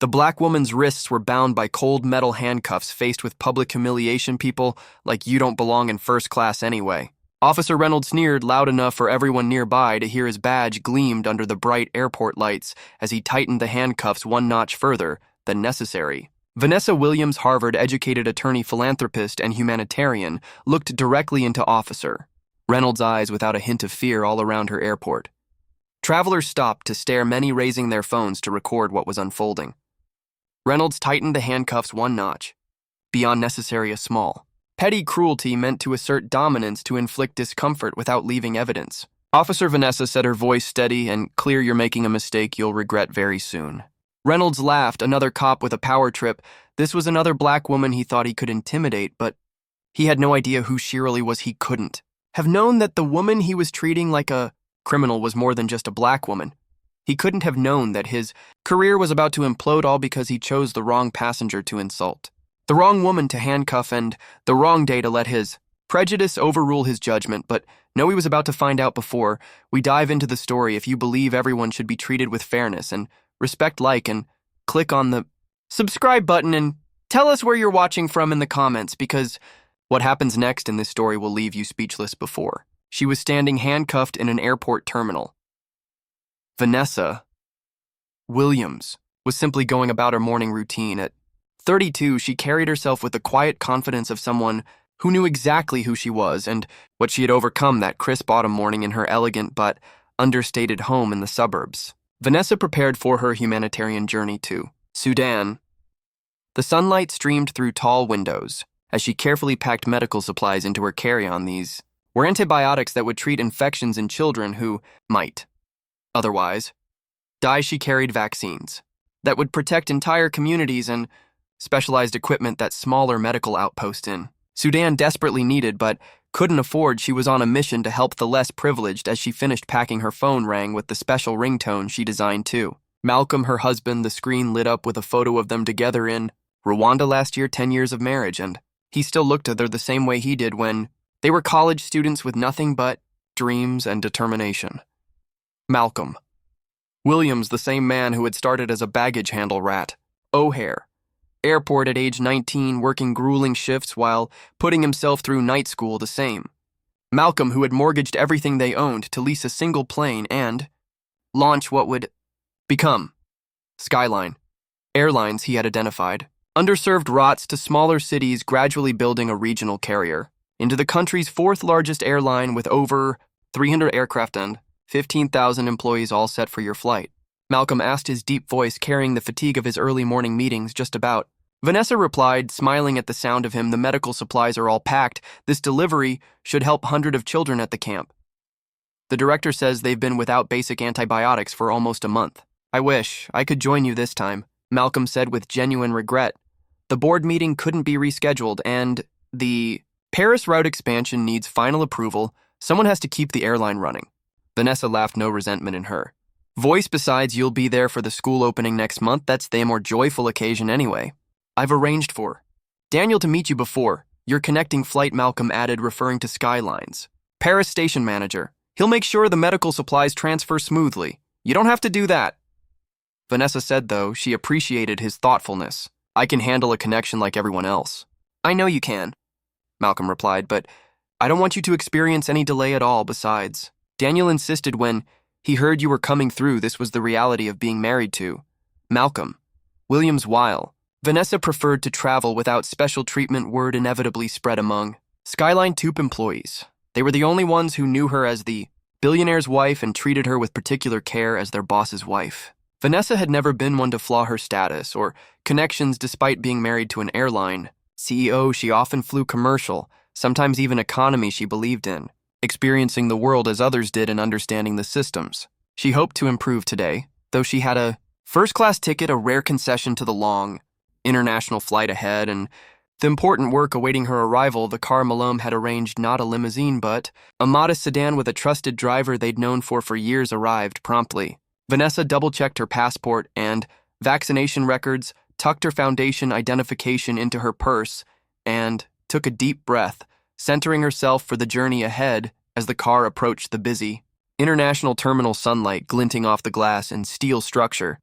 The black woman's wrists were bound by cold metal handcuffs faced with public humiliation people like you don't belong in first class anyway. Officer Reynolds sneered loud enough for everyone nearby to hear his badge gleamed under the bright airport lights as he tightened the handcuffs one notch further than necessary. Vanessa Williams, Harvard-educated attorney, philanthropist, and humanitarian, looked directly into Officer Reynolds' eyes without a hint of fear all around her airport. Travelers stopped to stare, many raising their phones to record what was unfolding. Reynolds tightened the handcuffs one notch, beyond necessary a small. Petty cruelty meant to assert dominance to inflict discomfort without leaving evidence. Officer Vanessa said, her voice steady and clear, "You're making a mistake you'll regret very soon." Reynolds laughed, another cop with a power trip. This was another black woman he thought he could intimidate, but he had no idea who she really was. He couldn't have known that the woman he was treating like a criminal was more than just a black woman. He couldn't have known that his career was about to implode all because he chose the wrong passenger to insult, the wrong woman to handcuff, and the wrong day to let his prejudice overrule his judgment. But no, he was about to find out before we dive into the story. If you believe everyone should be treated with fairness and respect, like and click on the subscribe button and tell us where you're watching from in the comments, because what happens next in this story will leave you speechless. Before she was standing handcuffed in an airport terminal, Vanessa Williams was simply going about her morning routine. At 32, she carried herself with the quiet confidence of someone who knew exactly who she was and what she had overcome that crisp autumn morning in her elegant but understated home in the suburbs. Vanessa prepared for her humanitarian journey to Sudan. The sunlight streamed through tall windows as she carefully packed medical supplies into her carry-on. These were antibiotics that would treat infections in children who might otherwise die. She carried vaccines that would protect entire communities and specialized equipment that smaller medical outposts in Sudan desperately needed but couldn't afford. She was on a mission to help the less privileged. As she finished packing, her phone rang with the special ringtone she designed too. Malcolm, her husband. The screen lit up with a photo of them together in Rwanda last year, 10 years of marriage, and he still looked at her the same way he did when they were college students with nothing but dreams and determination. Malcolm Williams, the same man who had started as a baggage handle rat, O'Hare Airport at age 19, working grueling shifts while putting himself through night school. The same Malcolm who had mortgaged everything they owned to lease a single plane and launch what would become Skyline Airlines. He had identified underserved routes to smaller cities, gradually building a regional carrier into the country's fourth largest airline with over 300 aircraft and 15,000 employees, all set for your flight. Malcolm asked, his deep voice carrying the fatigue of his early morning meetings. Just about. Vanessa replied, smiling at the sound of him. The medical supplies are all packed. This delivery should help hundreds of children at the camp. The director says they've been without basic antibiotics for almost a month. I wish I could join you this time, Malcolm said with genuine regret. The board meeting couldn't be rescheduled, and the Paris route expansion needs final approval. Someone has to keep the airline running. Vanessa laughed, no resentment in her voice. Besides, you'll be there for the school opening next month. That's the more joyful occasion anyway. I've arranged for Daniel to meet you before your connecting flight, Malcolm added, referring to Skyline's Paris station manager. He'll make sure the medical supplies transfer smoothly. You don't have to do that, Vanessa said, though she appreciated his thoughtfulness. I can handle a connection like everyone else. I know you can, Malcolm replied, but I don't want you to experience any delay at all. Besides, Daniel insisted when he heard you were coming through. This was the reality of being married to Malcolm Williams. While Vanessa preferred to travel without special treatment, word inevitably spread among Skyline Tube employees. They were the only ones who knew her as the billionaire's wife and treated her with particular care as their boss's wife. Vanessa had never been one to flaw her status or connections. Despite being married to an airline CEO, she often flew commercial, sometimes even economy. She believed in experiencing the world as others did and understanding the systems. She hoped to improve today, though she had a first-class ticket, a rare concession to the long international flight ahead, and the important work awaiting her arrival. The car Malone had arranged, not a limousine, but a modest sedan with a trusted driver they'd known for years, arrived promptly. Vanessa double-checked her passport and vaccination records, tucked her foundation identification into her purse, and took a deep breath, centering herself for the journey ahead as the car approached the busy international terminal, sunlight glinting off the glass and steel structure.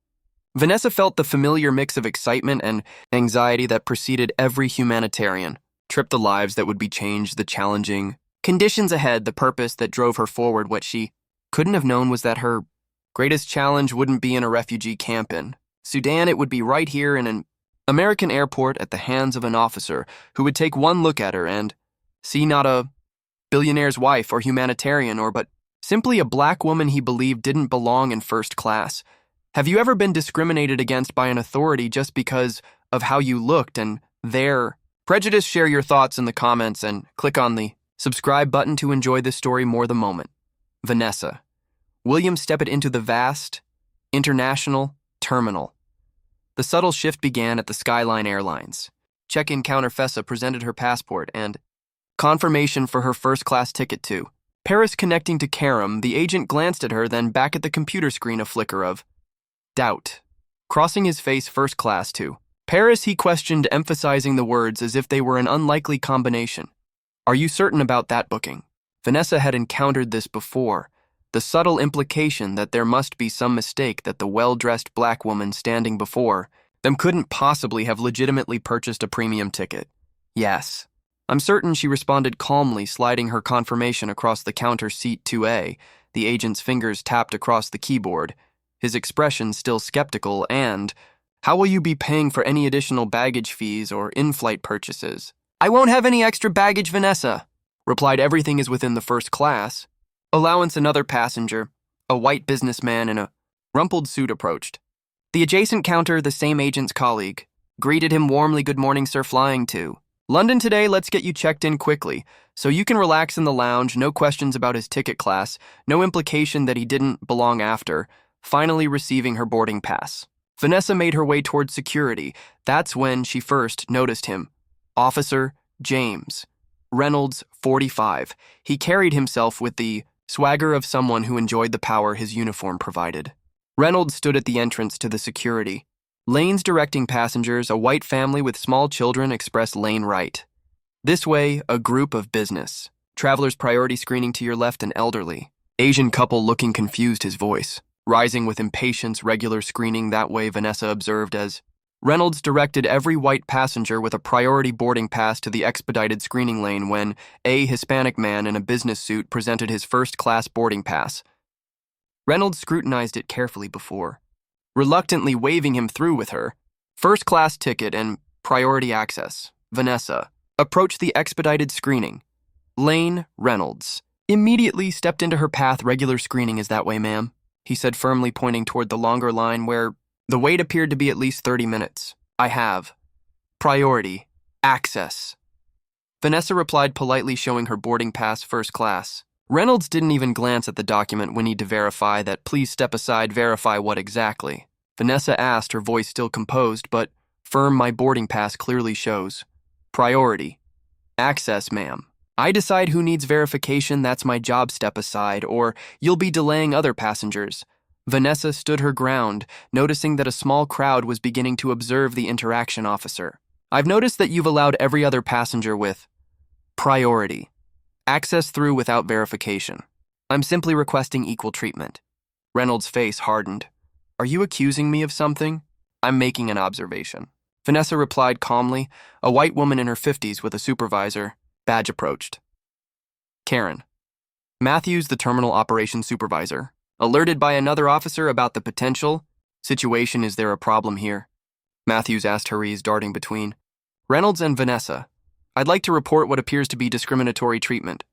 Vanessa felt the familiar mix of excitement and anxiety that preceded every humanitarian. Trip the lives that would be changed, the challenging conditions ahead, the purpose that drove her forward. What she couldn't have known was that her greatest challenge wouldn't be in a refugee camp in Sudan. It would be right here in an American airport at the hands of an officer who would take one look at her and see not a billionaire's wife or humanitarian but simply a black woman he believed didn't belong in first class. Have you ever been discriminated against by an authority just because of how you looked and their prejudice? Share your thoughts in the comments and click on the subscribe button to enjoy this story more the moment. Vanessa. William stepped into the vast, international terminal. The subtle shift began at the Skyline Airlines. Check-in counter Fessa presented her passport and confirmation for her first-class ticket to Paris. Connecting to Karam, the agent glanced at her, then back at the computer screen, a flicker of doubt crossing his face. First class to Paris, he questioned, emphasizing the words as if they were an unlikely combination. Are you certain about that booking? Vanessa had encountered this before, the subtle implication that there must be some mistake, that the well-dressed black woman standing before them couldn't possibly have legitimately purchased a premium ticket. Yes. I'm certain, she responded calmly, sliding her confirmation across the counter. Seat 2A. The agent's fingers tapped across the keyboard, his expression still skeptical. And how will you be paying for any additional baggage fees or in-flight purchases? I won't have any extra baggage, Vanessa replied. Everything is within the first class allowance. Another passenger, a white businessman in a rumpled suit, approached the adjacent counter. The same agent's colleague greeted him warmly. Good morning, sir. Flying to London today. Let's get you checked in quickly so you can relax in the lounge. No questions about his ticket class, no implication that he didn't belong. After finally receiving her boarding pass, Vanessa made her way towards security. That's when she first noticed him. Officer James Reynolds, 45. He carried himself with the swagger of someone who enjoyed the power his uniform provided. Reynolds stood at the entrance to the security lanes, directing passengers. A white family with small children express lane right. This way, a group of business travelers. Priority screening to your left. An elderly Asian couple looking confused, his voice rising with impatience. Regular screening that way, Vanessa observed as Reynolds directed every white passenger with a priority boarding pass to the expedited screening lane. When a Hispanic man in a business suit presented his first-class boarding pass, Reynolds scrutinized it carefully before reluctantly waving him through with her first-class ticket and priority access. Vanessa approached the expedited screening lane. Reynolds immediately stepped into her path. Regular screening is that way, ma'am, he said firmly, pointing toward the longer line where the wait appeared to be at least 30 minutes. I have priority access, Vanessa replied politely, showing her boarding pass. First class. Reynolds didn't even glance at the document. We need to verify that. Please step aside. Verify what exactly? Vanessa asked, her voice still composed but firm. My boarding pass clearly shows priority access, ma'am. I decide who needs verification. That's my job. Step aside or you'll be delaying other passengers. Vanessa stood her ground, noticing that a small crowd was beginning to observe the interaction. Officer, I've noticed that you've allowed every other passenger with priority access through without verification. I'm simply requesting equal treatment. Reynolds' face hardened. Are you accusing me of something? I'm making an observation, Vanessa replied calmly. A white woman in her 50s with a supervisor badge approached. Karen Matthews, the terminal operations supervisor, alerted by another officer about the potential situation. Is there a problem here? Matthews asked, her ease darting between Reynolds and Vanessa. I'd like to report what appears to be discriminatory treatment,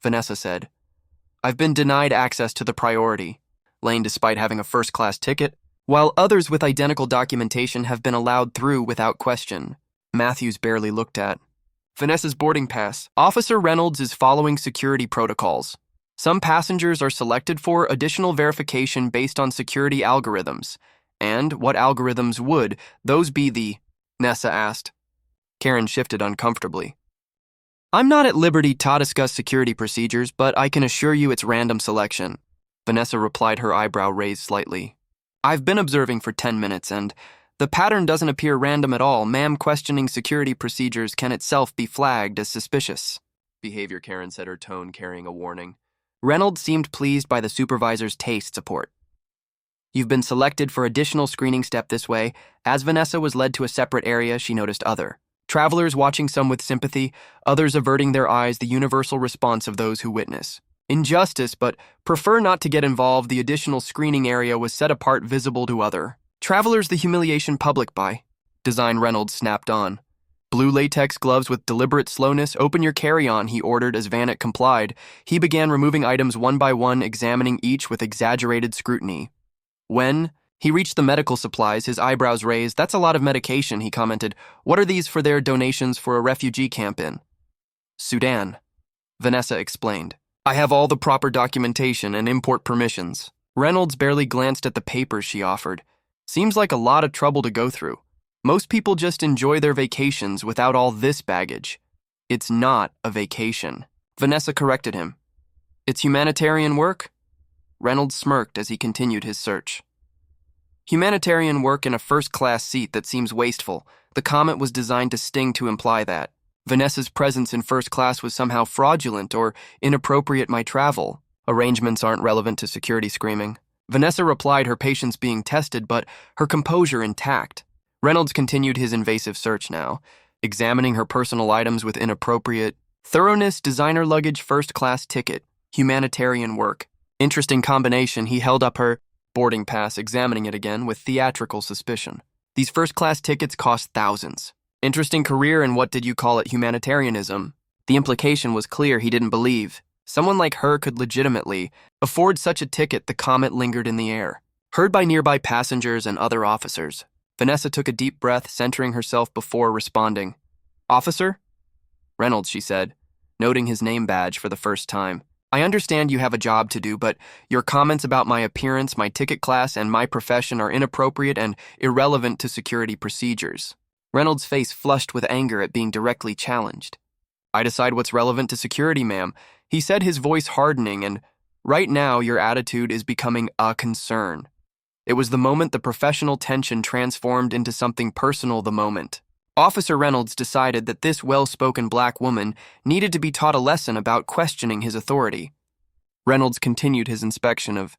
Vanessa said. I've been denied access to the priority lane despite having a first-class ticket, while others with identical documentation have been allowed through without question. Matthews barely looked at Vanessa's boarding pass. Officer Reynolds is following security protocols. Some passengers are selected for additional verification based on security algorithms. And what algorithms would those be? The Nessa asked. Karen shifted uncomfortably. I'm not at liberty to discuss security procedures, but I can assure you it's random selection, Vanessa replied, her eyebrow raised slightly. I've been observing for 10 minutes, and the pattern doesn't appear random at all. Ma'am, questioning security procedures can itself be flagged as suspicious behavior, Karen said, her tone carrying a warning. Reynolds seemed pleased by the supervisor's taste support. You've been selected for additional screening step this way. As Vanessa was led to a separate area, she noticed other travelers watching, some with sympathy, others averting their eyes, the universal response of those who witness injustice but prefer not to get involved. The additional screening area was set apart, visible to other travelers. The humiliation public by design. Reynolds snapped on. Blue latex gloves with deliberate slowness. Open your carry-on, he ordered as Vanek complied. He began removing items one by one, examining each with exaggerated scrutiny. When he reached the medical supplies, his eyebrows raised. That's a lot of medication, he commented. What are these for? Their donations for a refugee camp in Sudan, Vanessa explained. I have all the proper documentation and import permissions. Reynolds barely glanced at the papers she offered. Seems like a lot of trouble to go through. Most people just enjoy their vacations without all this baggage. It's not a vacation, Vanessa corrected him. It's humanitarian work? Reynolds smirked as he continued his search. Humanitarian work in a first-class seat, that seems wasteful. The comment was designed to sting, to imply that Vanessa's presence in first class was somehow fraudulent or inappropriate. My travel arrangements aren't relevant to security screening. Vanessa replied, her patience being tested, but her composure intact. Reynolds continued his invasive search now, examining her personal items with inappropriate thoroughness. Designer luggage, first-class ticket, humanitarian work. Interesting combination. He held up her boarding pass, examining it again with theatrical suspicion. These first-class tickets cost thousands. Interesting career in, what did you call it, humanitarianism? The implication was clear. He didn't believe someone like her could legitimately afford such a ticket. The comment lingered in the air, heard by nearby passengers and other officers. Vanessa took a deep breath, centering herself before responding. Officer? Reynolds, she said, noting his name badge for the first time. I understand you have a job to do, but your comments about my appearance, my ticket class, and my profession are inappropriate and irrelevant to security procedures. Reynolds' face flushed with anger at being directly challenged. I decide what's relevant to security, ma'am, he said, his voice hardening, and right now your attitude is becoming a concern. It was the moment the professional tension transformed into something personal. The moment Officer Reynolds decided that this well-spoken black woman needed to be taught a lesson about questioning his authority. Reynolds continued his inspection of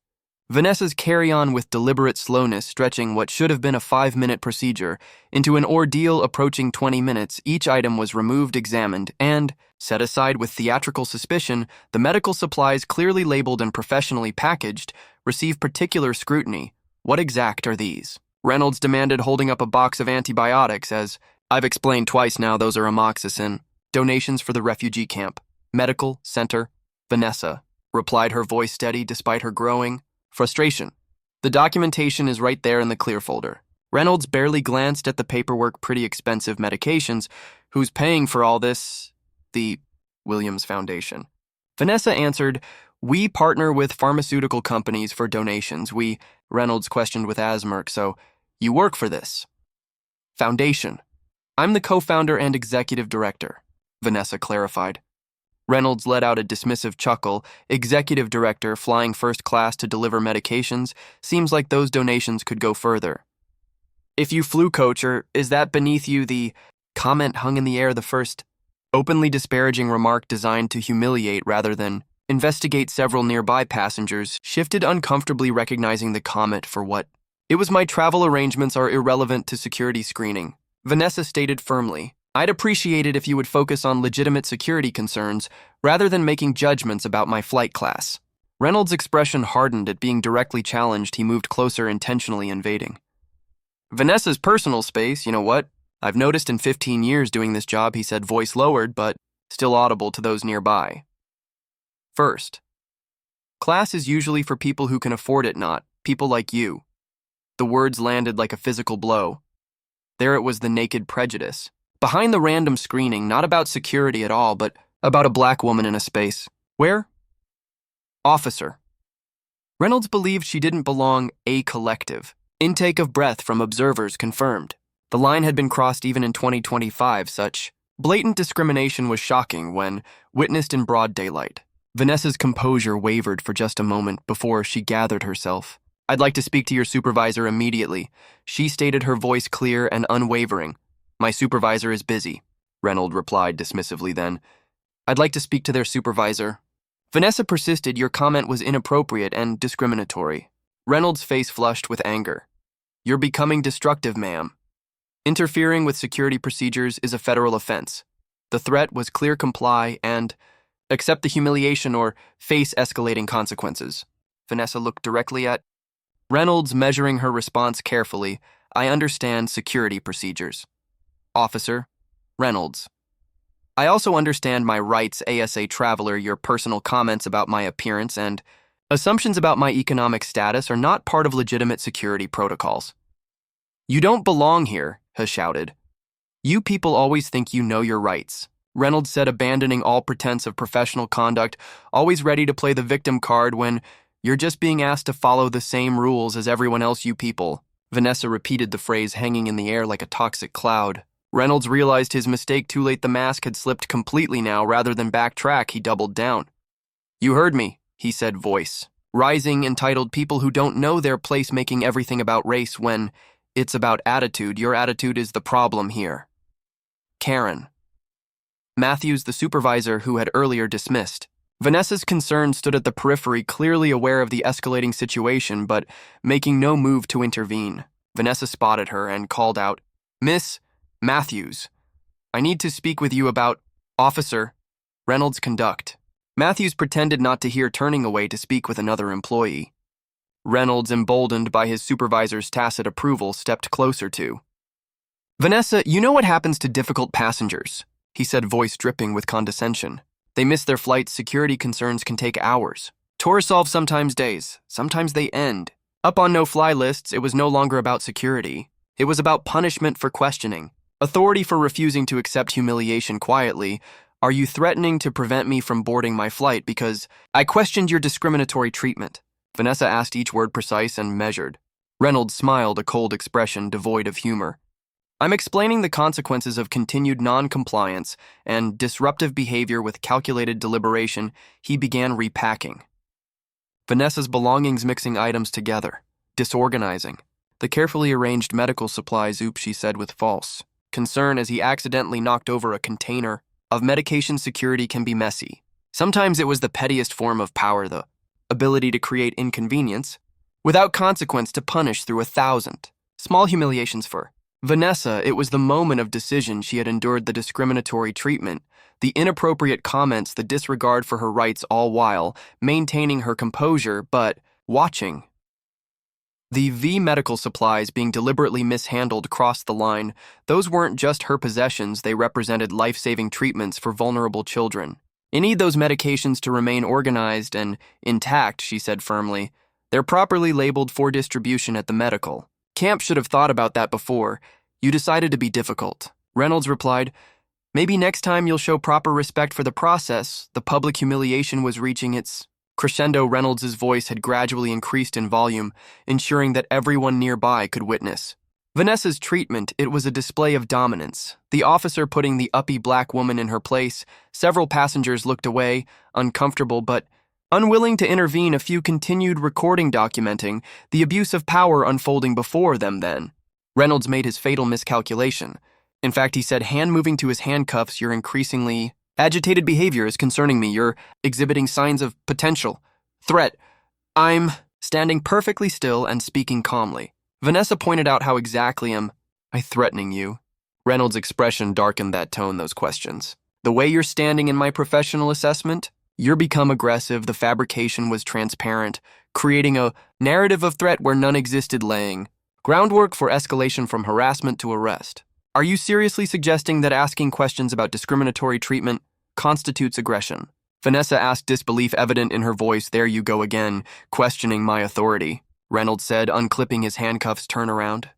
Vanessa's carry-on with deliberate slowness, stretching what should have been a 5-minute procedure into an ordeal approaching 20 minutes. Each item was removed, examined, and set aside with theatrical suspicion. The medical supplies, clearly labeled and professionally packaged, received particular scrutiny. What exact are these? Reynolds demanded, holding up a box of antibiotics. As I've explained twice now, those are amoxicillin. Donations for the refugee camp. Medical center. Vanessa replied, her voice steady despite her growing frustration. The documentation is right there in the clear folder. Reynolds barely glanced at the paperwork. Pretty expensive medications. Who's paying for all this? The Williams Foundation. Vanessa answered, we partner with pharmaceutical companies for donations. Reynolds questioned with asmirk, so you work for this foundation? I'm the co-founder and executive director, Vanessa clarified. Reynolds let out a dismissive chuckle. Executive director, flying first class to deliver medications? Seems like those donations could go further. If you flew, coach, or is that beneath you? The comment hung in the air. The first openly disparaging remark, designed to humiliate rather than investigate several nearby passengers, shifted uncomfortably, recognizing the comment for what it was. My travel arrangements are irrelevant to security screening, Vanessa stated firmly. I'd appreciate it if you would focus on legitimate security concerns rather than making judgments about my flight class. Reynolds' expression hardened at being directly challenged. He moved closer, intentionally invading Vanessa's personal space. You know what? I've noticed in 15 years doing this job, he said, voice lowered but still audible to those nearby. First class is usually for people who can afford it, not people like you. The words landed like a physical blow. There it was, the naked prejudice behind the random screening, not about security at all, but about a black woman in a space where officer Reynolds believed she didn't belong. A collective intake of breath from observers confirmed the line had been crossed. Even in 2025, such blatant discrimination was shocking when witnessed in broad daylight. Vanessa's composure wavered for just a moment before she gathered herself. I'd like to speak to your supervisor immediately, she stated, her voice clear and unwavering. My supervisor is busy, Reynolds replied dismissively. Then, I'd like to speak to their supervisor. Vanessa persisted. Your comment was inappropriate and discriminatory. Reynolds' face flushed with anger. You're becoming destructive, ma'am. Interfering with security procedures is a federal offense. The threat was clear: comply and accept the humiliation or face escalating consequences. Vanessa looked directly at Reynolds, measuring her response carefully. I understand security procedures. Officer Reynolds. I also understand my rights, ASA Traveler. Your personal comments about my appearance and assumptions about my economic status are not part of legitimate security protocols. You don't belong here, he shouted. You people always think you know your rights, Reynolds said, abandoning all pretense of professional conduct, always ready to play the victim card when you're just being asked to follow the same rules as everyone else, you people. Vanessa repeated the phrase, hanging in the air like a toxic cloud. Reynolds realized his mistake too late. The mask had slipped completely now. Rather than backtrack, he doubled down. You heard me, he said, voice rising, entitled. People who don't know their place making everything about race when it's about attitude. Your attitude is the problem here. Karen. Matthews, the supervisor who had earlier dismissed. Vanessa's concern stood at the periphery, clearly aware of the escalating situation, but making no move to intervene. Vanessa spotted her and called out, Miss Matthews, I need to speak with you about Officer Reynolds' conduct. Matthews pretended not to hear, turning away to speak with another employee. Reynolds, emboldened by his supervisor's tacit approval, stepped closer to Vanessa. You know what happens to difficult passengers, he said, voice dripping with condescension. They miss their flights. Security concerns can take hours. Tours solve sometimes days, sometimes they end. Up on no-fly lists, it was no longer about security. It was about punishment for questioning, authority for refusing to accept humiliation quietly. Are you threatening to prevent me from boarding my flight because I questioned your discriminatory treatment? Vanessa asked, each word precise and measured. Reynolds smiled, a cold expression devoid of humor. I'm explaining the consequences of continued non-compliance and disruptive behavior with calculated deliberation. He began repacking Vanessa's belongings, mixing items together, disorganizing the carefully arranged medical supplies. Oops, she said with false concern as he accidentally knocked over a container of medication. Security can be messy. Sometimes it was the pettiest form of power, the ability to create inconvenience without consequence, to punish through 1,000 small humiliations. For Vanessa, it was the moment of decision. She had endured the discriminatory treatment, the inappropriate comments, the disregard for her rights, all while maintaining her composure, but watching the medical supplies being deliberately mishandled crossed the line. Those weren't just her possessions, they represented life-saving treatments for vulnerable children. You need those medications to remain organized and intact, she said firmly. They're properly labeled for distribution at the medical. Camp should have thought about that before. You decided to be difficult. Reynolds replied, maybe next time you'll show proper respect for the process. The public humiliation was reaching its crescendo. Reynolds' voice had gradually increased in volume, ensuring that everyone nearby could witness Vanessa's treatment. It was a display of dominance, the officer putting the uppy black woman in her place. Several passengers looked away, uncomfortable but unwilling to intervene. A few continued recording, documenting the abuse of power unfolding before them. Then Reynolds made his fatal miscalculation. In fact, he said, hand moving to his handcuffs, your increasingly agitated behavior is concerning me. You're exhibiting signs of potential threat. I'm standing perfectly still and speaking calmly. Vanessa pointed out, how exactly am I threatening you? Reynolds' expression darkened that tone, those questions. The way you're standing in my professional assessment, you're become aggressive. The fabrication was transparent, creating a narrative of threat where none existed, laying groundwork for escalation from harassment to arrest. Are you seriously suggesting that asking questions about discriminatory treatment constitutes aggression? Vanessa asked, disbelief evident in her voice. There you go again, questioning my authority, Reynolds said, unclipping his handcuffs. Turn around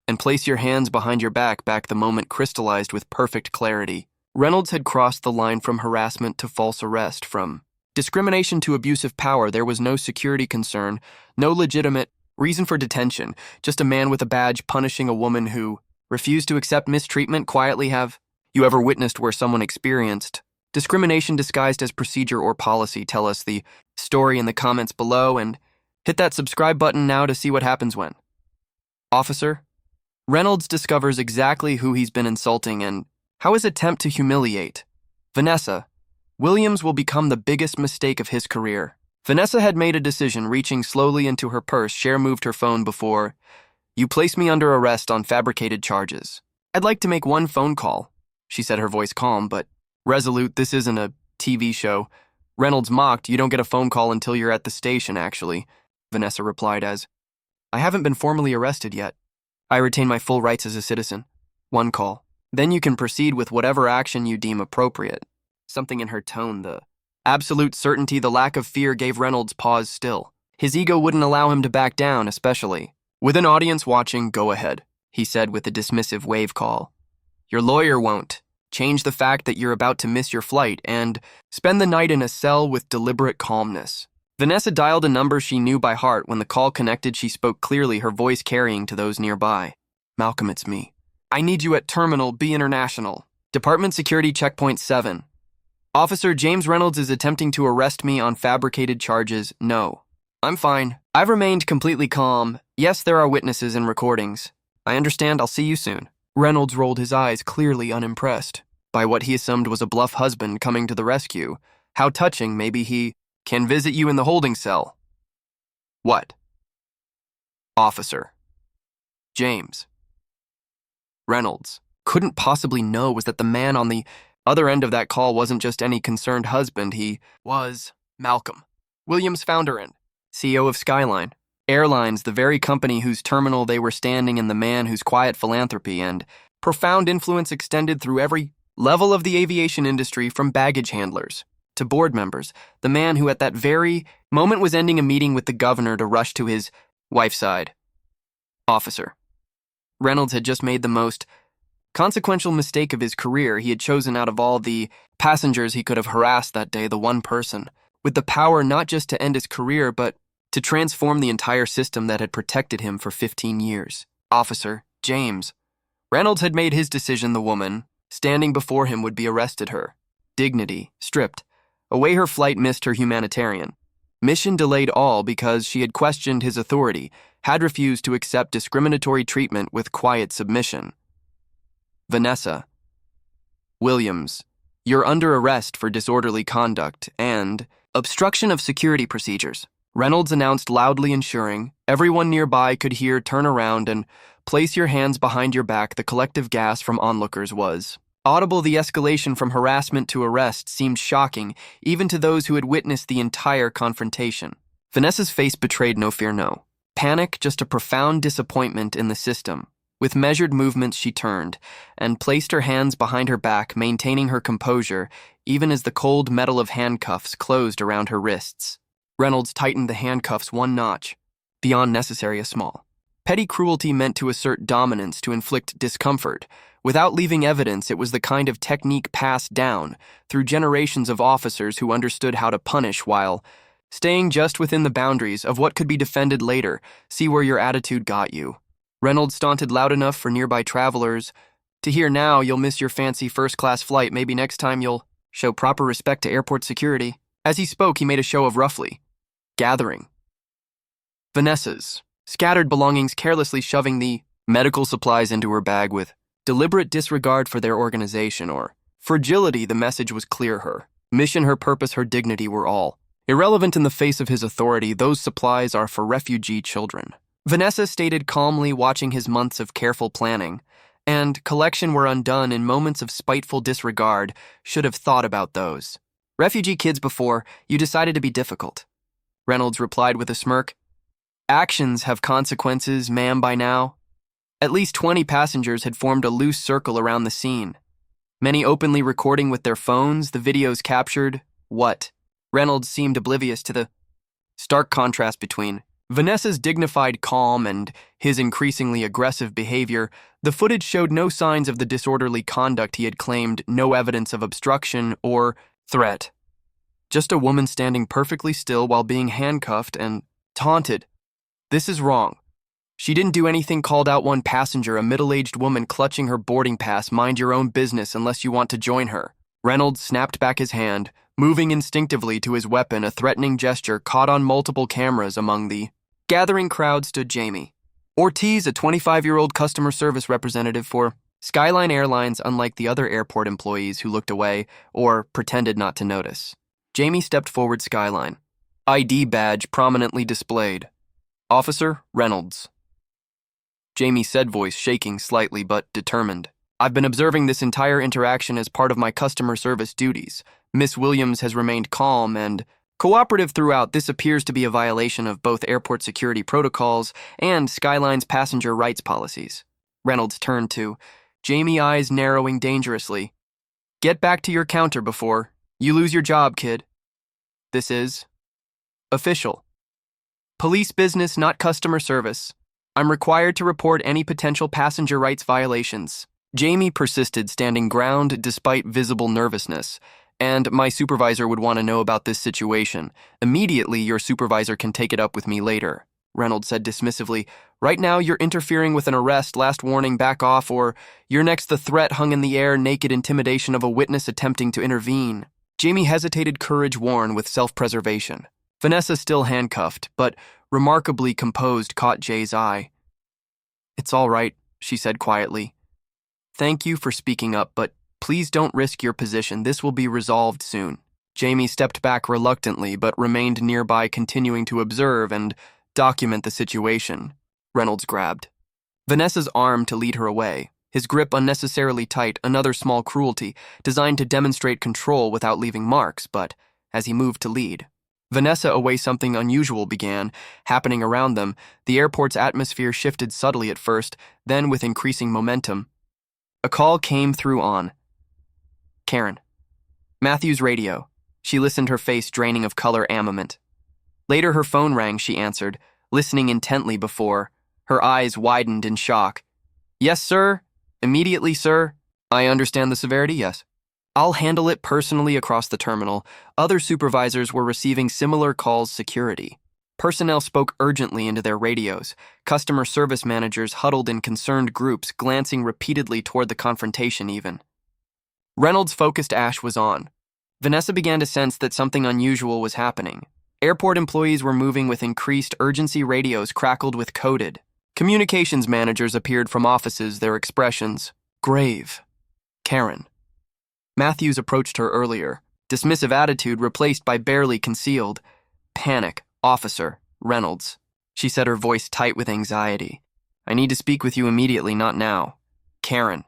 and place your hands behind your back. The moment crystallized with perfect clarity. Reynolds had crossed the line from harassment to false arrest, from discrimination to abusive power. There was no security concern, no legitimate reason for detention, just a man with a badge punishing a woman who refused to accept mistreatment quietly. Have you ever witnessed where someone experienced discrimination disguised as procedure or policy? Tell us the story in the comments below and hit that subscribe button now to see what happens when Officer Reynolds discovers exactly who he's been insulting and how his attempt to humiliate Vanessa Williams will become the biggest mistake of his career. Vanessa had made a decision, reaching slowly into her purse. Cher moved her phone before. You place me under arrest on fabricated charges. I'd like to make one phone call, she said, her voice calm but resolute. This isn't a TV show. Reynolds mocked. You don't get a phone call until you're at the station, actually, Vanessa replied as, I haven't been formally arrested yet. I retain my full rights as a citizen. One call. Then you can proceed with whatever action you deem appropriate. Something in her tone, the absolute certainty, the lack of fear, gave Reynolds pause still. His ego wouldn't allow him to back down, especially. With an audience watching, go ahead, he said with a dismissive wave call. Your lawyer won't. Change the fact that you're about to miss your flight and spend the night in a cell with deliberate calmness. Vanessa dialed a number she knew by heart. When the call connected, she spoke clearly, her voice carrying to those nearby. Malcolm, it's me. I need you at Terminal B International. Department Security Checkpoint 7. Officer James Reynolds is attempting to arrest me on fabricated charges. No. I'm fine. I've remained completely calm. Yes, there are witnesses and recordings. I understand. I'll see you soon. Reynolds rolled his eyes, clearly unimpressed by what he assumed was a bluff husband coming to the rescue. How touching. Maybe he can visit you in the holding cell. What? Officer James Reynolds couldn't possibly know was that the man on the other end of that call wasn't just any concerned husband. He was Malcolm, Williams' founder and CEO of Skyline Airlines, the very company whose terminal they were standing in, the man whose quiet philanthropy and profound influence extended through every level of the aviation industry, from baggage handlers to board members, the man who at that very moment was ending a meeting with the governor to rush to his wife's side. Officer Reynolds had just made the most consequential mistake of his career. He had chosen, out of all the passengers he could have harassed that day, the one person with the power not just to end his career, but to transform the entire system that had protected him for 15 years. Officer James Reynolds had made his decision. The woman standing before him would be arrested, her dignity stripped away, her flight missed, her humanitarian mission delayed, all because she had questioned his authority, had refused to accept discriminatory treatment with quiet submission. Vanessa Williams, you're under arrest for disorderly conduct and obstruction of security procedures, Reynolds announced loudly, ensuring everyone nearby could hear. Turn around and place your hands behind your back. The collective gasp from onlookers was audible. The escalation from harassment to arrest seemed shocking, even to those who had witnessed the entire confrontation. Vanessa's face betrayed no fear, no panic, just a profound disappointment in the system. With measured movements, she turned and placed her hands behind her back, maintaining her composure, even as the cold metal of handcuffs closed around her wrists. Reynolds tightened the handcuffs one notch, beyond necessary, a small petty cruelty meant to assert dominance, to inflict discomfort. Without leaving evidence, it was the kind of technique passed down through generations of officers who understood how to punish while staying just within the boundaries of what could be defended later. See where your attitude got you. Reynolds staunted loud enough for nearby travelers to hear. Now you'll miss your fancy first-class flight. Maybe next time you'll show proper respect to airport security. As he spoke, he made a show of roughly gathering Vanessa's scattered belongings, carelessly shoving the medical supplies into her bag with deliberate disregard for their organization or fragility. The message was clear. Her mission, her purpose, her dignity were all irrelevant in the face of his authority. Those supplies are for refugee children, Vanessa stated calmly, watching his months of careful planning and collection were undone in moments of spiteful disregard. Should have thought about those refugee kids before you decided to be difficult, Reynolds replied with a smirk. Actions have consequences, ma'am. By now, at least 20 passengers had formed a loose circle around the scene, many openly recording with their phones. The videos captured what? Reynolds seemed oblivious to the stark contrast between Vanessa's dignified calm and his increasingly aggressive behavior. The footage showed no signs of the disorderly conduct he had claimed, no evidence of obstruction or threat. Just a woman standing perfectly still while being handcuffed and taunted. This is wrong. She didn't do anything, called out one passenger, a middle-aged woman clutching her boarding pass. Mind your own business unless you want to join her. Reynolds snapped back his hand, moving instinctively to his weapon, a threatening gesture caught on multiple cameras. Among the gathering crowd stood Jamie Ortiz, a 25-year-old customer service representative for Skyline Airlines. Unlike the other airport employees who looked away or pretended not to notice, Jamie stepped forward. Skyline ID badge prominently displayed. Officer Reynolds. Jamie said, voice shaking slightly but determined. I've been observing this entire interaction as part of my customer service duties. Miss Williams has remained calm and cooperative throughout. This appears to be a violation of both airport security protocols and Skyline's passenger rights policies. Reynolds turned to Jamie, eyes narrowing dangerously. Get back to your counter before you lose your job, kid. This is official. Police business, not customer service. I'm required to report any potential passenger rights violations. Jamie persisted, standing ground despite visible nervousness. And my supervisor would want to know about this situation. Immediately, your supervisor can take it up with me later, Reynolds said dismissively. Right now, you're interfering with an arrest, last warning, back off, or you're next. The threat hung in the air, naked intimidation of a witness attempting to intervene. Jamie hesitated, courage worn with self-preservation. Vanessa, still handcuffed, but remarkably composed, caught Jay's eye. It's all right, she said quietly. Thank you for speaking up, but please don't risk your position. This will be resolved soon. Jamie stepped back reluctantly, but remained nearby, continuing to observe and document the situation. Reynolds grabbed Vanessa's arm to lead her away, his grip unnecessarily tight, another small cruelty designed to demonstrate control without leaving marks. But as he moved to lead Vanessa away, something unusual began happening around them. The airport's atmosphere shifted subtly at first, then with increasing momentum. A call came through on Karen. Matthew's radio. She listened, her face draining of color armament. Later, her phone rang. She answered, listening intently before. Her eyes widened in shock. Yes, sir. Immediately, sir. I understand the severity, yes. I'll handle it personally. Across the terminal, other supervisors were receiving similar calls. Security personnel spoke urgently into their radios. Customer service managers huddled in concerned groups, glancing repeatedly toward the confrontation even. Reynolds' focused ash was on. Vanessa began to sense that something unusual was happening. Airport employees were moving with increased urgency. Radios crackled with coded. Communications managers appeared from offices, their expressions grave. Karen. Matthews approached her earlier, dismissive attitude replaced by barely concealed panic. Officer Reynolds, she said, her voice tight with anxiety. I need to speak with you immediately, not now. Karen,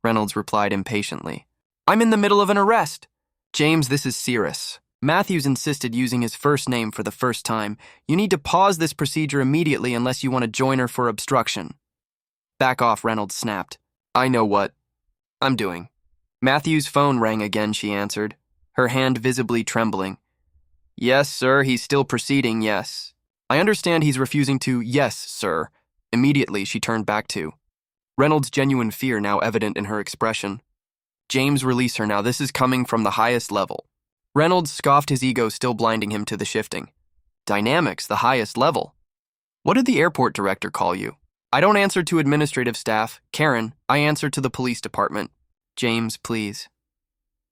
Reynolds replied impatiently. I'm in the middle of an arrest. James, this is Cirrus. Matthews insisted, using his first name for the first time. You need to pause this procedure immediately unless you want to join her for obstruction. Back off, Reynolds snapped. I know what I'm doing. Matthews' phone rang again, she answered, her hand visibly trembling. Yes, sir, he's still proceeding, yes. I understand he's refusing to, yes, sir. Immediately, she turned back to Reynolds' genuine fear now evident in her expression. James, release her now. This is coming from the highest level. Reynolds scoffed, his ego still blinding him to the shifting dynamics. The highest level? What did the airport director call you? I don't answer to administrative staff. Karen, I answer to the police department. James, please.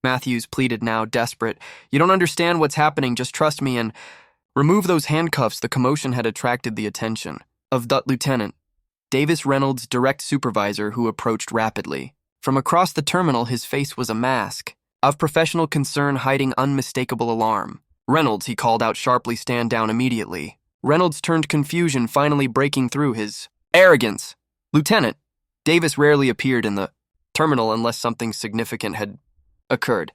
Matthews pleaded now, desperate. You don't understand what's happening. Just trust me and remove those handcuffs. The commotion had attracted the attention of that Lieutenant Davis, Reynolds' direct supervisor, who approached rapidly. From across the terminal, his face was a mask of professional concern hiding unmistakable alarm. Reynolds, he called out sharply, stand down immediately. Reynolds turned, confusion finally breaking through his arrogance. Lieutenant Davis rarely appeared in the terminal unless something significant had occurred.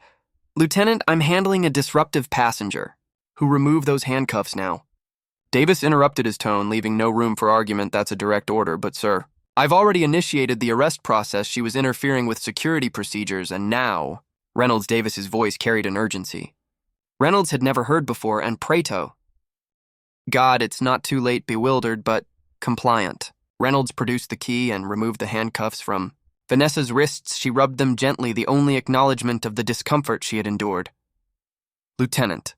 Lieutenant, I'm handling a disruptive passenger. Who remove those handcuffs now? Davis interrupted, his tone leaving no room for argument. That's a direct order, but sir, I've already initiated the arrest process. She was interfering with security procedures, and now Reynolds. Davis's voice carried an urgency Reynolds had never heard before, and Prato. God, it's not too late. Bewildered but compliant, Reynolds produced the key and removed the handcuffs from Vanessa's wrists. She rubbed them gently, the only acknowledgement of the discomfort she had endured. Lieutenant.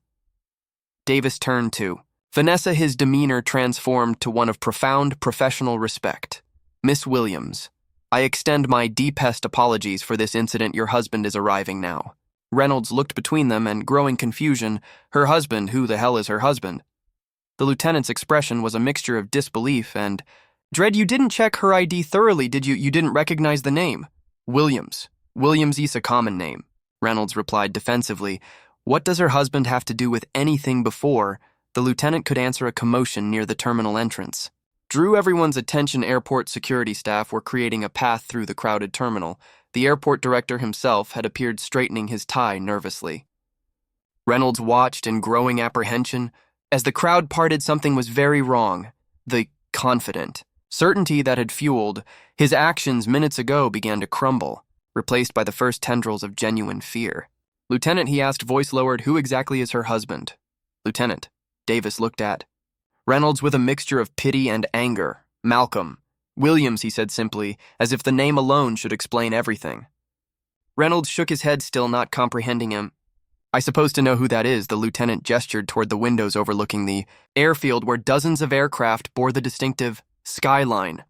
Davis turned to Vanessa, his demeanor transformed to one of profound professional respect. Miss Williams, I extend my deepest apologies for this incident. Your husband is arriving now. Reynolds looked between them and growing confusion. Her husband? Who the hell is her husband? The lieutenant's expression was a mixture of disbelief and dread. You didn't check her ID thoroughly, did you? You didn't recognize the name? Williams. Williams is a common name, Reynolds replied defensively. What does her husband have to do with anything before the lieutenant could answer a commotion near the terminal entrance. Drew everyone's attention. Airport security staff were creating a path through the crowded terminal. The airport director himself had appeared straightening his tie nervously. Reynolds watched in growing apprehension. As the crowd parted, something was very wrong. The confident certainty that had fueled his actions minutes ago began to crumble, replaced by the first tendrils of genuine fear. "Lieutenant," he asked, voice lowered, "who exactly is her husband?" "Lieutenant," Davis looked at Reynolds with a mixture of pity and anger. "Malcolm Williams," he said simply, as if the name alone should explain everything. Reynolds shook his head, still not comprehending him. "I suppose to know who that is," the lieutenant gestured toward the windows overlooking the airfield where dozens of aircraft bore the distinctive Skyline.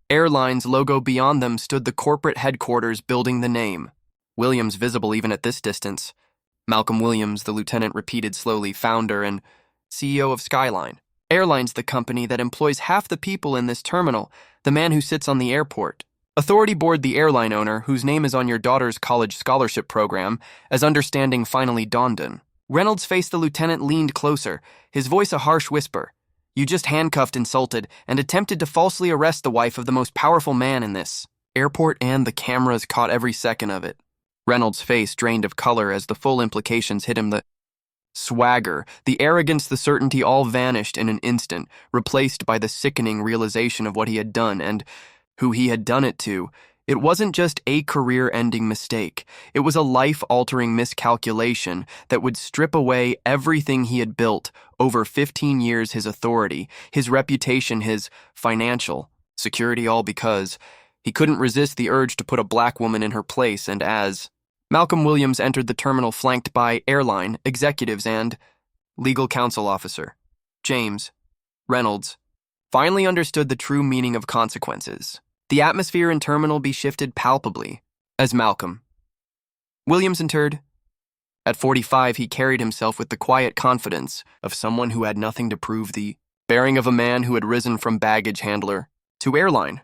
Airline's logo beyond them stood the corporate headquarters building the name. Williams visible even at this distance. "Malcolm Williams," the lieutenant repeated slowly, "founder and CEO of Skyline. Airline's the company that employs half the people in this terminal, the man who sits on the airport. Authority board, the airline owner, whose name is on your daughter's college scholarship program," as understanding finally dawned on. Reynolds faced the lieutenant, leaned closer, his voice a harsh whisper. "You just handcuffed, insulted, and attempted to falsely arrest the wife of the most powerful man in this airport, and the cameras caught every second of it." Reynolds' face drained of color as the full implications hit him. The swagger, the arrogance, the certainty all vanished in an instant, replaced by the sickening realization of what he had done and who he had done it to. It wasn't just a career-ending mistake. It was a life-altering miscalculation that would strip away everything he had built over 15 years, his authority, his reputation, his financial security, all because he couldn't resist the urge to put a black woman in her place. And as Malcolm Williams entered the terminal flanked by airline executives and legal counsel officer James Reynolds finally understood the true meaning of consequences. The atmosphere in terminal be shifted palpably as Malcolm Williams entered. At 45, he carried himself with the quiet confidence of someone who had nothing to prove, the bearing of a man who had risen from baggage handler to airline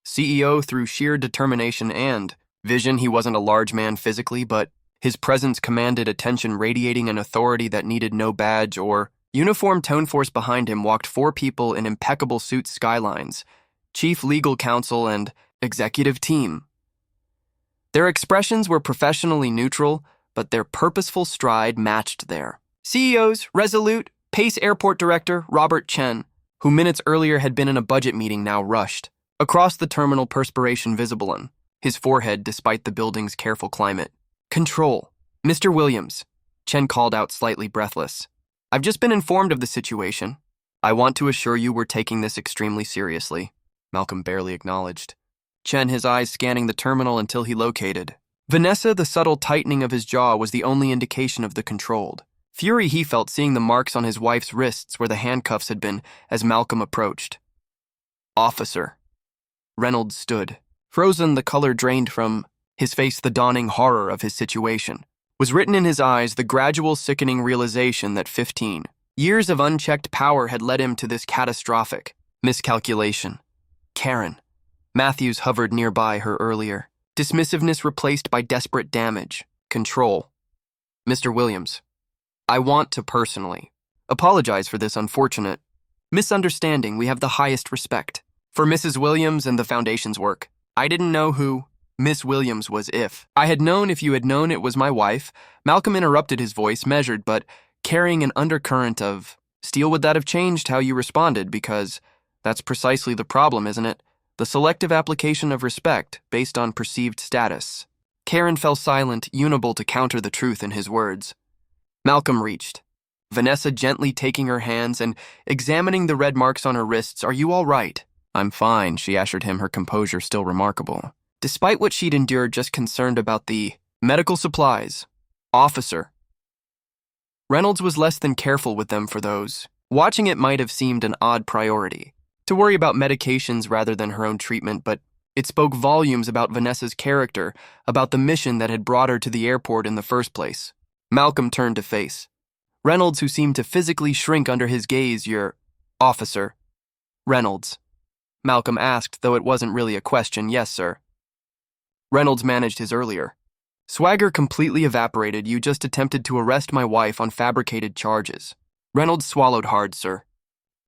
CEO through sheer determination and vision. He wasn't a large man physically, but his presence commanded attention, radiating an authority that needed no badge or uniform. Tone force behind him walked four people in impeccable suits, Skylines chief legal counsel and executive team. Their expressions were professionally neutral, but their purposeful stride matched their CEO's resolute Pace Airport Director Robert Chen, who minutes earlier had been in a budget meeting, now rushed across the terminal, perspiration visible on his forehead despite the building's careful climate. "Control. Mr. Williams," Chen called out, slightly breathless. "I've just been informed of the situation. I want to assure you we're taking this extremely seriously." Malcolm barely acknowledged. Chen, his eyes scanning the terminal until he located Vanessa. The subtle tightening of his jaw was the only indication of the controlled fury he felt, seeing the marks on his wife's wrists where the handcuffs had been as Malcolm approached. "Officer." Reynolds stood, frozen, the color drained from his face. The dawning horror of his situation was written in his eyes, the gradual sickening realization that 15 years of unchecked power had led him to this catastrophic miscalculation. Karen Matthews hovered nearby her earlier, dismissiveness replaced by desperate damage. "Control. Mr. Williams, I want to personally apologize for this unfortunate misunderstanding. We have the highest respect for Mrs. Williams and the Foundation's work. I didn't know who Miss Williams was. If I had known, if you had known it was my wife." Malcolm interrupted, his voice measured but carrying an undercurrent of steel. "Would that have changed how you responded? Because that's precisely the problem, isn't it? The selective application of respect based on perceived status." Karen fell silent, unable to counter the truth in his words. Malcolm reached Vanessa, gently taking her hands and examining the red marks on her wrists. "Are you all right?" "I'm fine," she assured him, her composure still remarkable, despite what she'd endured, just concerned about the medical supplies. "Officer." Reynolds was less than careful with them. For those watching, it might have seemed an odd priority to worry about medications rather than her own treatment, but it spoke volumes about Vanessa's character, about the mission that had brought her to the airport in the first place. Malcolm turned to face Reynolds, who seemed to physically shrink under his gaze. "Your officer." "Reynolds," Malcolm asked, though it wasn't really a question. "Yes, sir." Reynolds managed his earlier swagger completely evaporated. "You just attempted to arrest my wife on fabricated charges." Reynolds swallowed hard, sir.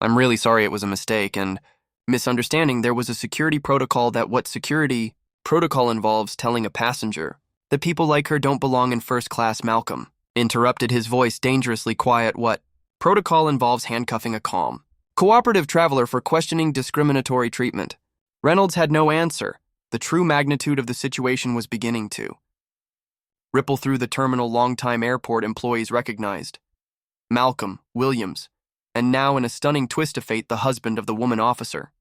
I'm really sorry it was a mistake, and misunderstanding. There was a security protocol that what security protocol involves telling a passenger that people like her don't belong in first class. Malcolm interrupted, his voice dangerously quiet. What protocol involves handcuffing a calm, cooperative traveler for questioning discriminatory treatment? Reynolds had no answer. The true magnitude of the situation was beginning to ripple through the terminal. Longtime airport employees recognized Malcolm Williams, and now, in a stunning twist of fate, the husband of the woman officer.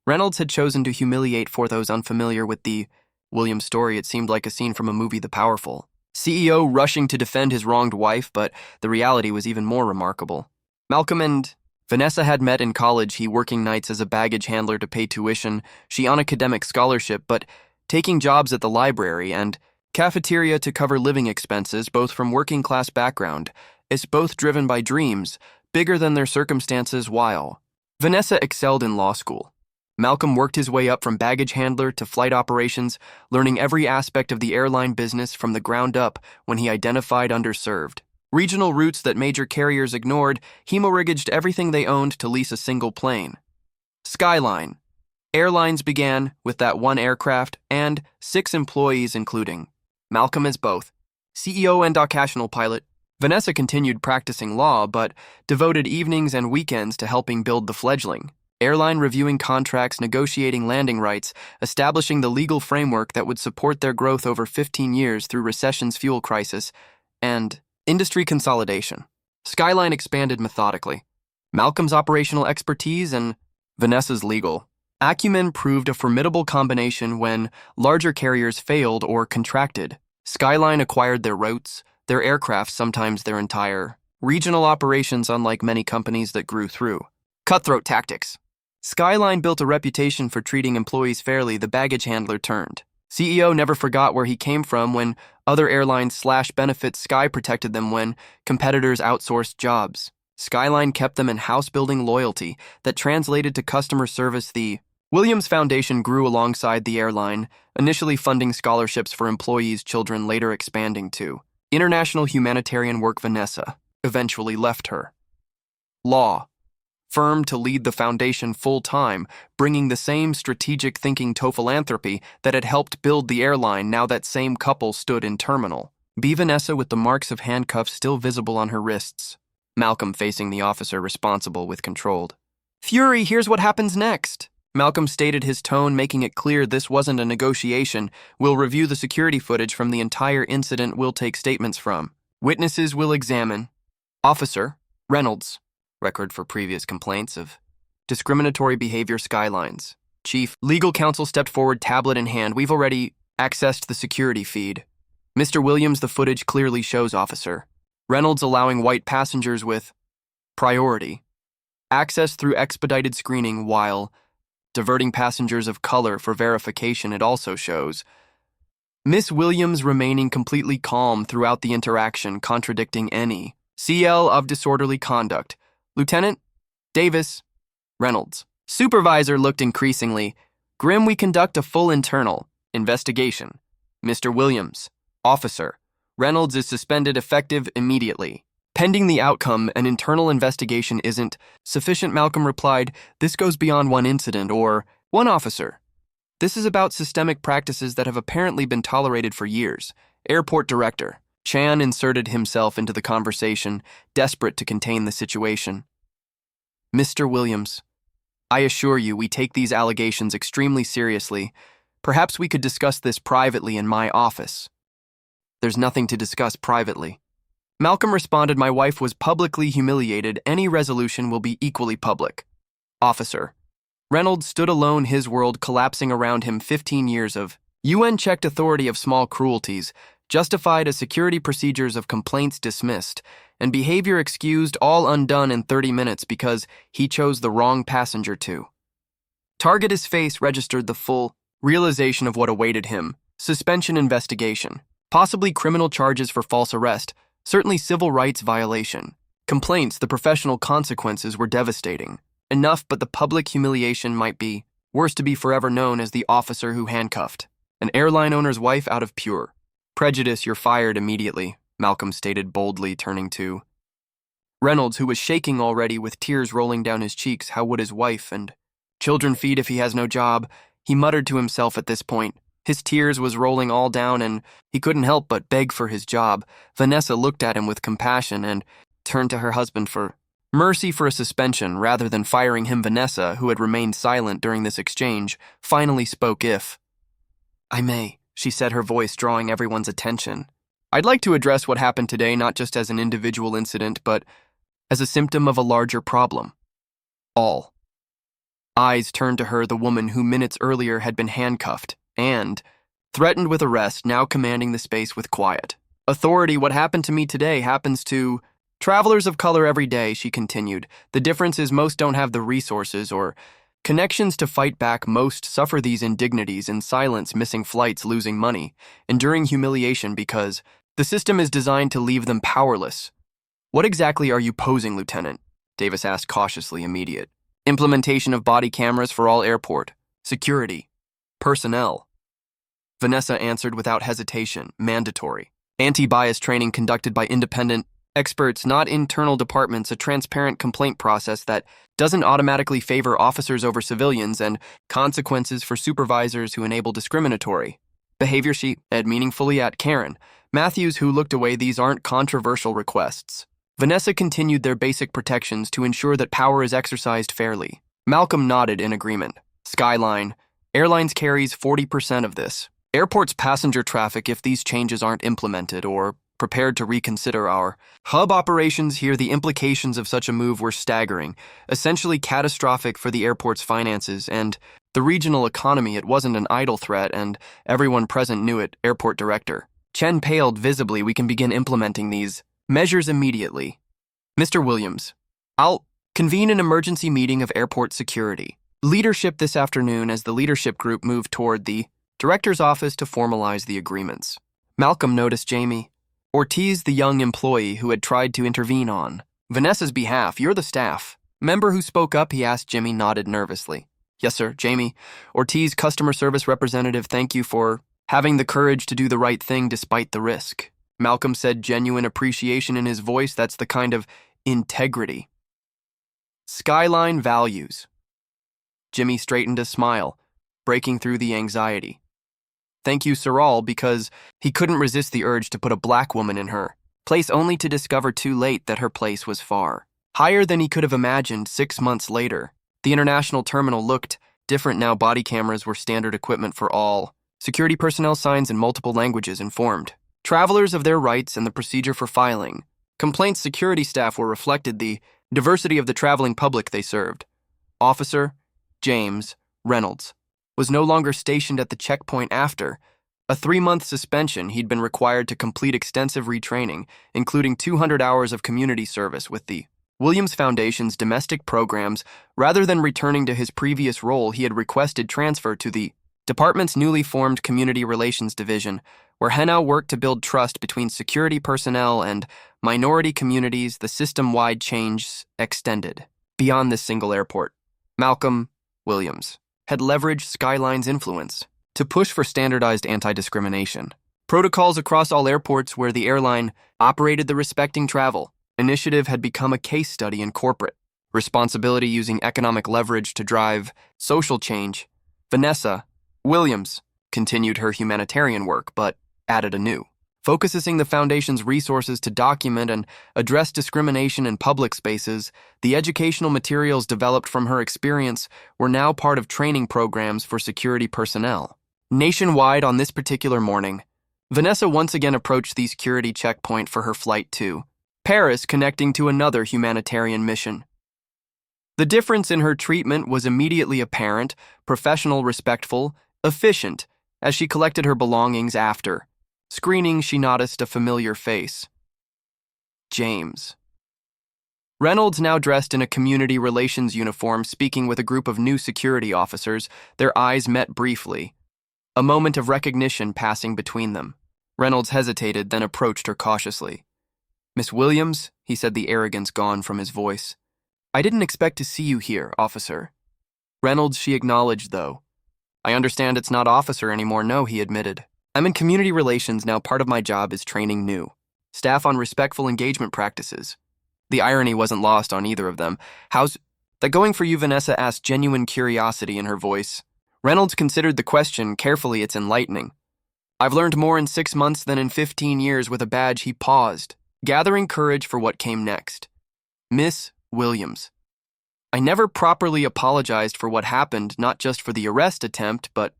Reynolds had chosen to humiliate. For those unfamiliar with the Williams story, it seemed like a scene from a movie. The powerful CEO rushing to defend his wronged wife, but the reality was even more remarkable. Malcolm and Vanessa had met in college, he working nights as a baggage handler to pay tuition, she on academic scholarship, but taking jobs at the library and cafeteria to cover living expenses, both from working class background, is both driven by dreams bigger than their circumstances. While Vanessa excelled in law school, Malcolm worked his way up from baggage handler to flight operations, learning every aspect of the airline business from the ground up. When he identified underserved regional routes that major carriers ignored, he mortgaged everything they owned to lease a single plane. Skyline Airlines began with that one aircraft and 6 employees, including Malcolm as both CEO and occasional pilot. Vanessa continued practicing law, but devoted evenings and weekends to helping build the fledgling airline, reviewing contracts, negotiating landing rights, establishing the legal framework that would support their growth over 15 years through recession's fuel crisis and industry consolidation. Skyline expanded methodically. Malcolm's operational expertise and Vanessa's legal acumen proved a formidable combination when larger carriers failed or contracted. Skyline acquired their routes, their aircraft, sometimes their entire regional operations, unlike many companies that grew through cutthroat tactics. Skyline built a reputation for treating employees fairly. The baggage handler turned CEO never forgot where he came from when other airlines slashed benefits. Sky protected them when competitors outsourced jobs. Skyline kept them in-house, building loyalty that translated to customer service. The Williams Foundation grew alongside the airline, initially funding scholarships for employees' children, later expanding to international humanitarian work. Vanessa eventually left her law firm to lead the foundation full-time, bringing the same strategic thinking to philanthropy that had helped build the airline. Now that same couple stood in Terminal B. Vanessa with the marks of handcuffs still visible on her wrists. Malcolm facing the officer responsible with controlled fury. Here's what happens next. Malcolm stated, his tone making it clear this wasn't a negotiation. We'll review the security footage from the entire incident. We'll take statements from witnesses. We'll examine Officer Reynolds' record for previous complaints of discriminatory behavior. Skyline's chief legal counsel stepped forward, tablet in hand. We've already accessed the security feed. Mr. Williams, the footage clearly shows Officer Reynolds allowing white passengers with priority access through expedited screening while diverting passengers of color for verification. It also shows Miss Williams remaining completely calm throughout the interaction, contradicting any CL of disorderly conduct. Lieutenant Davis Reynolds' supervisor looked increasingly grim. We conduct a full internal investigation. Mr. Williams, Officer Reynolds is suspended effective immediately. Pending the outcome, an internal investigation isn't sufficient. Malcolm replied, this goes beyond one incident or one officer. This is about systemic practices that have apparently been tolerated for years. Airport Director Chan inserted himself into the conversation, desperate to contain the situation. Mr. Williams, I assure you we take these allegations extremely seriously. Perhaps we could discuss this privately in my office. There's nothing to discuss privately. Malcolm responded, my wife was publicly humiliated. Any resolution will be equally public. Officer Reynolds stood alone, his world collapsing around him. 15 years of UN-checked authority of small cruelties, justified as security procedures of complaints dismissed, and behavior excused, all undone in 30 minutes because he chose the wrong passenger to target. His face registered the full realization of what awaited him. Suspension, investigation, possibly criminal charges for false arrest, certainly civil rights violation. Complaints, the professional consequences were devastating. Enough, but the public humiliation might be worse, to be forever known as the officer who handcuffed an airline owner's wife out of pure prejudice. You're fired immediately, Malcolm stated boldly, turning to Reynolds, who was shaking already with tears rolling down his cheeks, how would his wife and children feed if he has no job? He muttered to himself at this point. His tears was rolling all down and he couldn't help but beg for his job. Vanessa looked at him with compassion and turned to her husband for mercy for a suspension rather than firing him. Vanessa, who had remained silent during this exchange, finally spoke. "If I may," she said, her voice drawing everyone's attention. "I'd like to address what happened today not just as an individual incident, but as a symptom of a larger problem." All eyes turned to her, the woman who minutes earlier had been handcuffed and threatened with arrest, now commanding the space with quiet authority. "What happened to me today happens to travelers of color every day," she continued. "The difference is most don't have the resources or connections to fight back. Most suffer these indignities in silence, missing flights, losing money, enduring humiliation because the system is designed to leave them powerless." "What exactly are you posing, Lieutenant?" Davis asked cautiously. "Immediate implementation of body cameras for all airport security personnel." Vanessa answered without hesitation. "Mandatory anti-bias training conducted by independent experts, not internal departments, a transparent complaint process that doesn't automatically favor officers over civilians, and consequences for supervisors who enable discriminatory behavior." She aimed meaningfully at Karen Matthews, who looked away. "These aren't controversial requests." Vanessa continued. "Their basic protections to ensure that power is exercised fairly." Malcolm nodded in agreement. "Skyline Airlines carries 40% of this airport's passenger traffic. If these changes aren't implemented or prepared to reconsider our hub operations here, the implications of such a move were staggering, essentially catastrophic for the airport's finances and the regional economy. It wasn't an idle threat, and everyone present knew it. Airport Director Chen paled visibly. "We can begin implementing these measures immediately. Mr. Williams, I'll convene an emergency meeting of airport security leadership this afternoon." As the leadership group moved toward the director's office to formalize the agreements, Malcolm noticed Jamie Ortiz, the young employee who had tried to intervene on Vanessa's behalf. "You're the staff member who spoke up?" he asked. Jimmy nodded nervously. "Yes, sir. Jamie Ortiz, customer service representative. Thank you for having the courage to do the right thing despite the risk." Malcolm said, genuine appreciation in his voice. "That's the kind of integrity Skyline values." Jimmy straightened a smile, breaking through the anxiety. "Thank you, sir, all," because he couldn't resist the urge to put a black woman in her place, only to discover too late that her place was far higher than he could have imagined 6 months later. The international terminal looked different now. Body cameras were standard equipment for all security personnel. Signs in multiple languages informed travelers of their rights and the procedure for filing complaints. Security staff were reflected the diversity of the traveling public they served. Officer James Reynolds was no longer stationed at the checkpoint. After a 3-month suspension, he'd been required to complete extensive retraining, including 200 hours of community service with the Williams Foundation's domestic programs. Rather than returning to his previous role, he had requested transfer to the department's newly formed Community Relations Division, where he now worked to build trust between security personnel and minority communities. The system-wide change extended beyond this single airport. Malcolm Williams had leveraged Skyline's influence to push for standardized anti-discrimination protocols across all airports where the airline operated. The Respecting Travel initiative had become a case study in corporate responsibility, using economic leverage to drive social change. Vanessa Williams continued her humanitarian work, but added anew, focusing the foundation's resources to document and address discrimination in public spaces. The educational materials developed from her experience were now part of training programs for security personnel nationwide. On this particular morning, Vanessa once again approached the security checkpoint for her flight to Paris, connecting to another humanitarian mission. The difference in her treatment was immediately apparent: professional, respectful, efficient. As she collected her belongings after screening, she noticed a familiar face. James Reynolds, now dressed in a community relations uniform, speaking with a group of new security officers. Their eyes met briefly, a moment of recognition passing between them. Reynolds hesitated, then approached her cautiously. "Miss Williams," he said, the arrogance gone from his voice. "I didn't expect to see you here, officer." "Reynolds," she acknowledged, though. "I understand it's not officer anymore." "No," he admitted. "I'm in community relations now. Part of my job is training new staff on respectful engagement practices." The irony wasn't lost on either of them. How's that going for you? Vanessa asked, genuine curiosity in her voice. Reynolds considered the question carefully. It's enlightening. I've learned more in 6 months than in 15 years. With a badge, he paused, gathering courage for what came next. Miss Williams, I never properly apologized for what happened, not just for the arrest attempt, but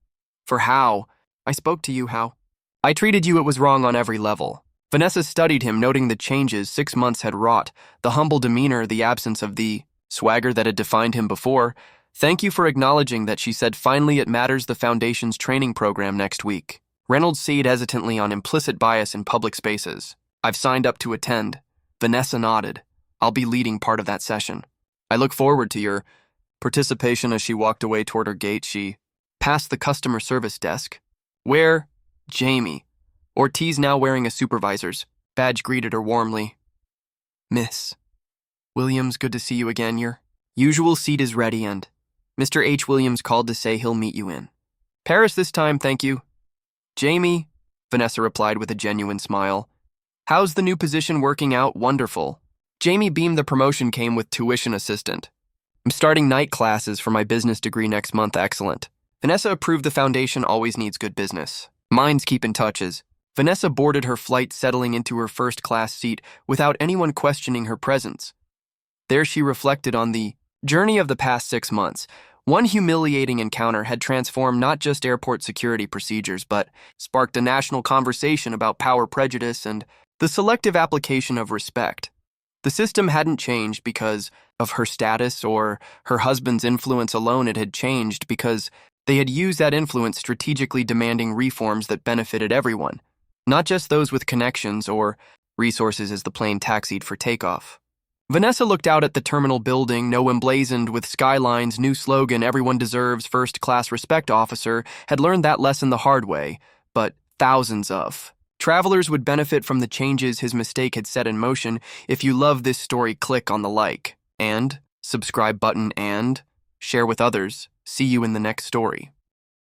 for how I spoke to you, how I treated you. It was wrong on every level. Vanessa studied him, noting the changes 6 months had wrought, the humble demeanor, the absence of the swagger that had defined him before. Thank you for acknowledging that, she said. Finally, it matters. The Foundation's training program next week. Reynolds said hesitantly, on implicit bias in public spaces. I've signed up to attend. Vanessa nodded. I'll be leading part of that session. I look forward to your participation. As she walked away toward her gate, she passed the customer service desk, where Jamie, Ortiz, now wearing a supervisor's badge, greeted her warmly. Miss Williams, good to see you again. Your usual seat is ready, and Mr. H. Williams called to say he'll meet you in Paris this time, thank you. Jamie, Vanessa replied with a genuine smile. How's the new position working out? Wonderful. Jamie beamed. The promotion came with tuition assistant. I'm starting night classes for my business degree next month. Excellent. Vanessa approved. The Foundation always needs good business minds. Keep in touch. As Vanessa boarded her flight, settling into her first-class seat without anyone questioning her presence. There she reflected on the journey of the past 6 months. One humiliating encounter had transformed not just airport security procedures, but sparked a national conversation about power, prejudice, and the selective application of respect. The system hadn't changed because of her status or her husband's influence alone. It had changed because they had used that influence strategically, demanding reforms that benefited everyone, not just those with connections or resources. As the plane taxied for takeoff, Vanessa looked out at the terminal building, no emblazoned with skylines, new slogan, everyone deserves first-class respect. Officer had learned that lesson the hard way, but thousands of travelers would benefit from the changes his mistake had set in motion. If you love this story, click on the like and subscribe button and share with others. See you in the next story.